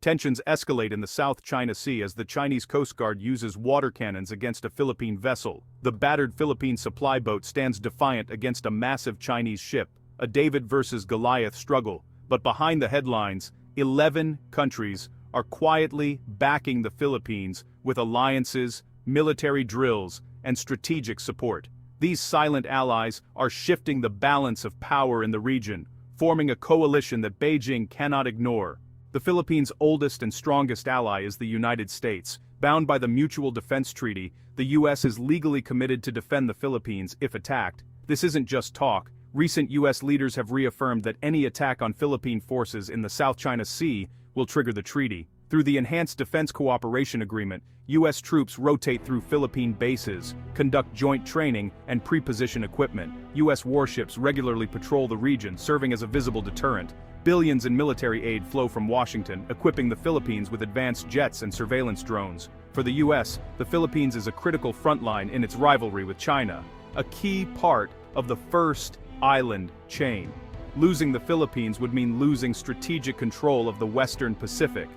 Tensions escalate in the South China Sea as the Chinese Coast Guard uses water cannons against a Philippine vessel. The battered Philippine supply boat stands defiant against a massive Chinese ship, a David versus Goliath struggle. But behind the headlines, 11 countries are quietly backing the Philippines with alliances, military drills, and strategic support. These silent allies are shifting the balance of power in the region, forming a coalition that Beijing cannot ignore. The Philippines' oldest and strongest ally is the United States. Bound by the Mutual Defense Treaty, the U.S. is legally committed to defend the Philippines if attacked. This isn't just talk. Recent U.S. leaders have reaffirmed that any attack on Philippine forces in the South China Sea will trigger the treaty. Through the Enhanced Defense Cooperation Agreement, U.S. troops rotate through Philippine bases, conduct joint training, and pre-position equipment. U.S. warships regularly patrol the region, serving as a visible deterrent. Billions in military aid flow from Washington, equipping the Philippines with advanced jets and surveillance drones. For the U.S., the Philippines is a critical front line in its rivalry with China, a key part of the first island chain. Losing the Philippines would mean losing strategic control of the Western Pacific.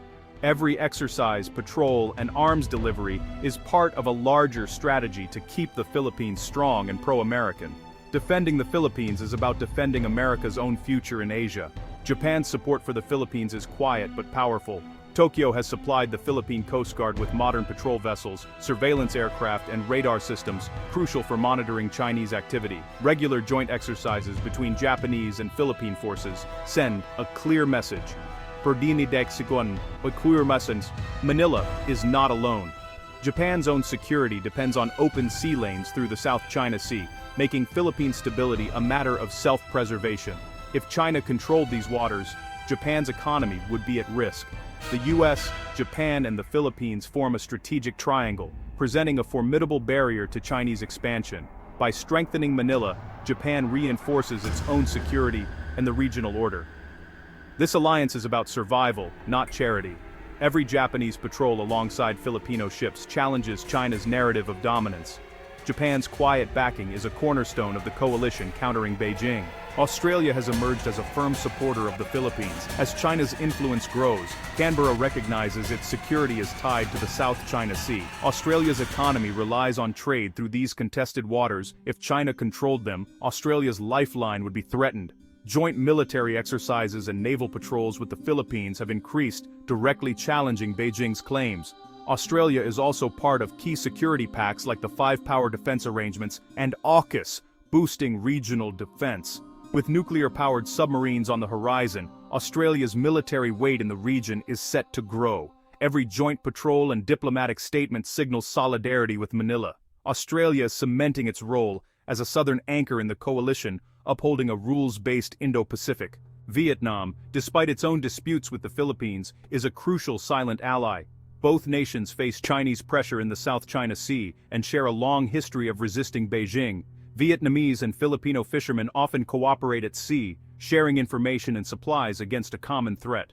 Every exercise, patrol, and arms delivery is part of a larger strategy to keep the Philippines strong and pro-American. Defending the Philippines is about defending America's own future in Asia. Japan's support for the Philippines is quiet but powerful. Tokyo has supplied the Philippine Coast Guard with modern patrol vessels, surveillance aircraft, and radar systems, crucial for monitoring Chinese activity. Regular joint exercises between Japanese and Philippine forces send a clear message. Manila is not alone. Japan's own security depends on open sea lanes through the South China Sea, making Philippine stability a matter of self-preservation. If China controlled these waters, Japan's economy would be at risk. The US, Japan, and the Philippines form a strategic triangle, presenting a formidable barrier to Chinese expansion. By strengthening Manila, Japan reinforces its own security and the regional order. This alliance is about survival, not charity. Every Japanese patrol alongside Filipino ships challenges China's narrative of dominance. Japan's quiet backing is a cornerstone of the coalition countering Beijing. Australia has emerged as a firm supporter of the Philippines. As China's influence grows, Canberra recognizes its security is tied to the South China Sea. Australia's economy relies on trade through these contested waters. If China controlled them, Australia's lifeline would be threatened. Joint military exercises and naval patrols with the Philippines have increased, directly challenging Beijing's claims. Australia is also part of key security pacts like the Five Power Defense Arrangements and AUKUS, boosting regional defense. With nuclear-powered submarines on the horizon, Australia's military weight in the region is set to grow. Every joint patrol and diplomatic statement signals solidarity with Manila. Australia is cementing its role as a southern anchor in the coalition, upholding a rules-based Indo-Pacific. Vietnam, despite its own disputes with the Philippines, is a crucial silent ally. Both nations face Chinese pressure in the South China Sea and share a long history of resisting Beijing. Vietnamese and Filipino fishermen often cooperate at sea, sharing information and supplies against a common threat.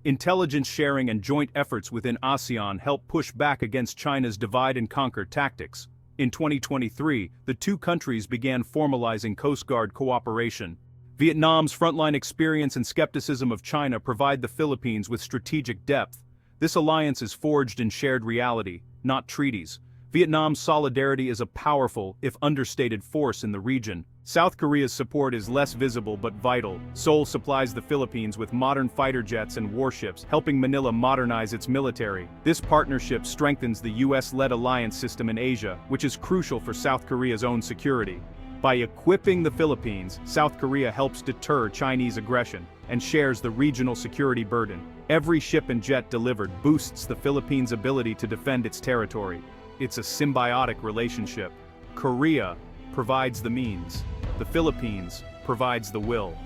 Intelligence sharing and joint efforts within ASEAN help push back against China's divide-and-conquer tactics. In 2023, the two countries began formalizing Coast Guard cooperation. Vietnam's frontline experience and skepticism of China provide the Philippines with strategic depth. This alliance is forged in shared reality, not treaties. Vietnam's solidarity is a powerful, if understated, force in the region. South Korea's support is less visible but vital. Seoul supplies the Philippines with modern fighter jets and warships, helping Manila modernize its military. This partnership strengthens the US-led alliance system in Asia, which is crucial for South Korea's own security. By equipping the Philippines, South Korea helps deter Chinese aggression and shares the regional security burden. Every ship and jet delivered boosts the Philippines' ability to defend its territory. It's a symbiotic relationship. Korea provides the means. The Philippines provides the will.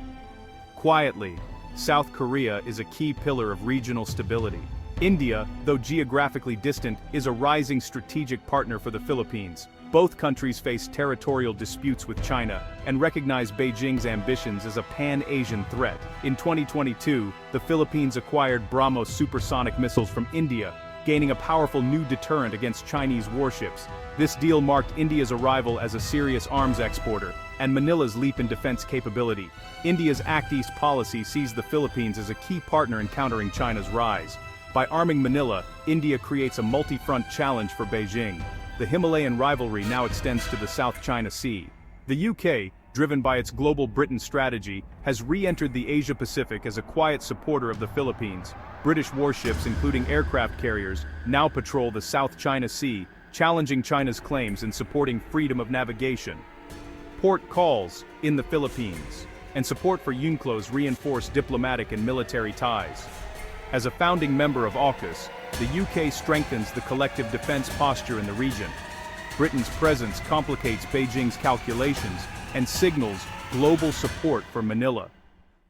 Quietly, South Korea is a key pillar of regional stability. India, though geographically distant, is a rising strategic partner for the Philippines. Both countries face territorial disputes with China and recognize Beijing's ambitions as a pan-Asian threat. In 2022, the Philippines acquired BrahMos supersonic missiles from India, gaining a powerful new deterrent against Chinese warships. This deal marked India's arrival as a serious arms exporter, and Manila's leap in defense capability. India's Act East policy sees the Philippines as a key partner in countering China's rise. By arming Manila, India creates a multi-front challenge for Beijing. The Himalayan rivalry now extends to the South China Sea. The UK, driven by its global Britain strategy, has re-entered the Asia-Pacific as a quiet supporter of the Philippines. British warships, including aircraft carriers, now patrol the South China Sea, challenging China's claims and supporting freedom of navigation. Port calls in the Philippines, and support for UNCLOS reinforce diplomatic and military ties. As a founding member of AUKUS, the UK strengthens the collective defense posture in the region. Britain's presence complicates Beijing's calculations and signals global support for Manila.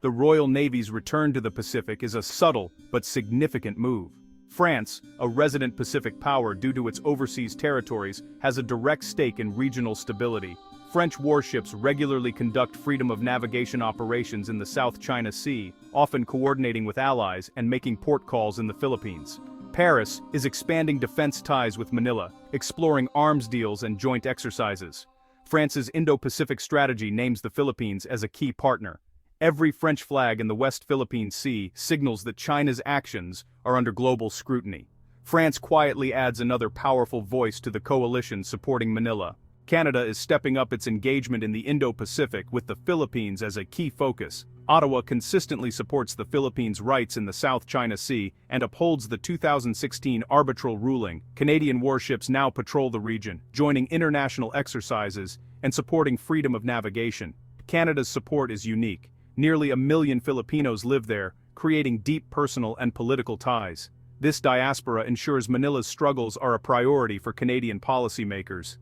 The Royal Navy's return to the Pacific is a subtle but significant move. France, a resident Pacific power due to its overseas territories, has a direct stake in regional stability. French warships regularly conduct freedom of navigation operations in the South China Sea, often coordinating with allies and making port calls in the Philippines. Paris is expanding defense ties with Manila, exploring arms deals and joint exercises. France's Indo-Pacific strategy names the Philippines as a key partner. Every French flag in the West Philippine Sea signals that China's actions are under global scrutiny. France quietly adds another powerful voice to the coalition supporting Manila. Canada is stepping up its engagement in the Indo-Pacific with the Philippines as a key focus. Ottawa consistently supports the Philippines' rights in the South China Sea and upholds the 2016 arbitral ruling. Canadian warships now patrol the region, joining international exercises and supporting freedom of navigation. Canada's support is unique. Nearly 1 million Filipinos live there, creating deep personal and political ties. This diaspora ensures Manila's struggles are a priority for Canadian policymakers.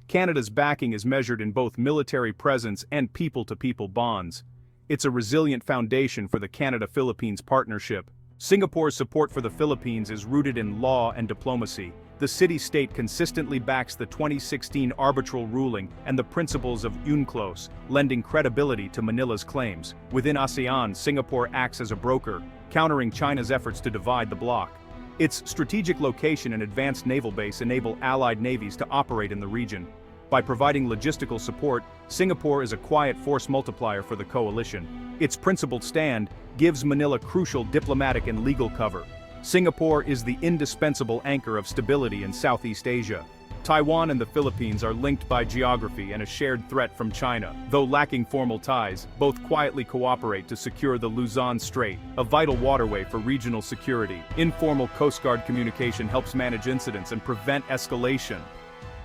Canada's backing is measured in both military presence and people-to-people bonds. It's a resilient foundation for the Canada-Philippines partnership. Singapore's support for the Philippines is rooted in law and diplomacy. The city-state consistently backs the 2016 arbitral ruling and the principles of UNCLOS, lending credibility to Manila's claims. Within ASEAN, Singapore acts as a broker, countering China's efforts to divide the bloc. Its strategic location and advanced naval base enable allied navies to operate in the region. By providing logistical support, Singapore is a quiet force multiplier for the coalition. Its principled stand gives Manila crucial diplomatic and legal cover. Singapore is the indispensable anchor of stability in Southeast Asia. Taiwan and the Philippines are linked by geography and a shared threat from China. Though lacking formal ties, both quietly cooperate to secure the Luzon Strait, a vital waterway for regional security. Informal Coast Guard communication helps manage incidents and prevent escalation.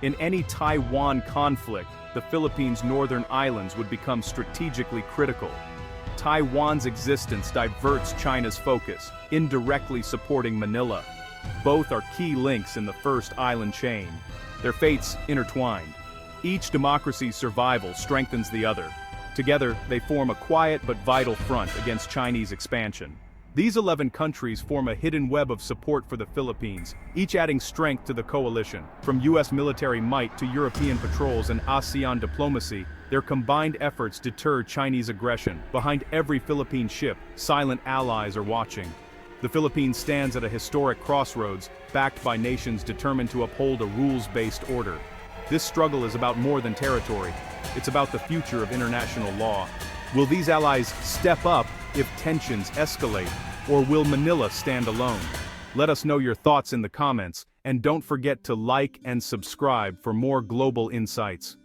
In any Taiwan conflict, the Philippines' northern islands would become strategically critical. Taiwan's existence diverts China's focus, indirectly supporting Manila. Both are key links in the first island chain. Their fates intertwined. Each democracy's survival strengthens the other. Together, they form a quiet but vital front against Chinese expansion. These 11 countries form a hidden web of support for the Philippines, each adding strength to the coalition. From U.S. military might to European patrols and ASEAN diplomacy, their combined efforts deter Chinese aggression. Behind every Philippine ship, silent allies are watching. The Philippines stands at a historic crossroads, backed by nations determined to uphold a rules-based order. This struggle is about more than territory. It's about the future of international law. Will these allies step up if tensions escalate, or will Manila stand alone? Let us know your thoughts in the comments, and don't forget to like and subscribe for more global insights.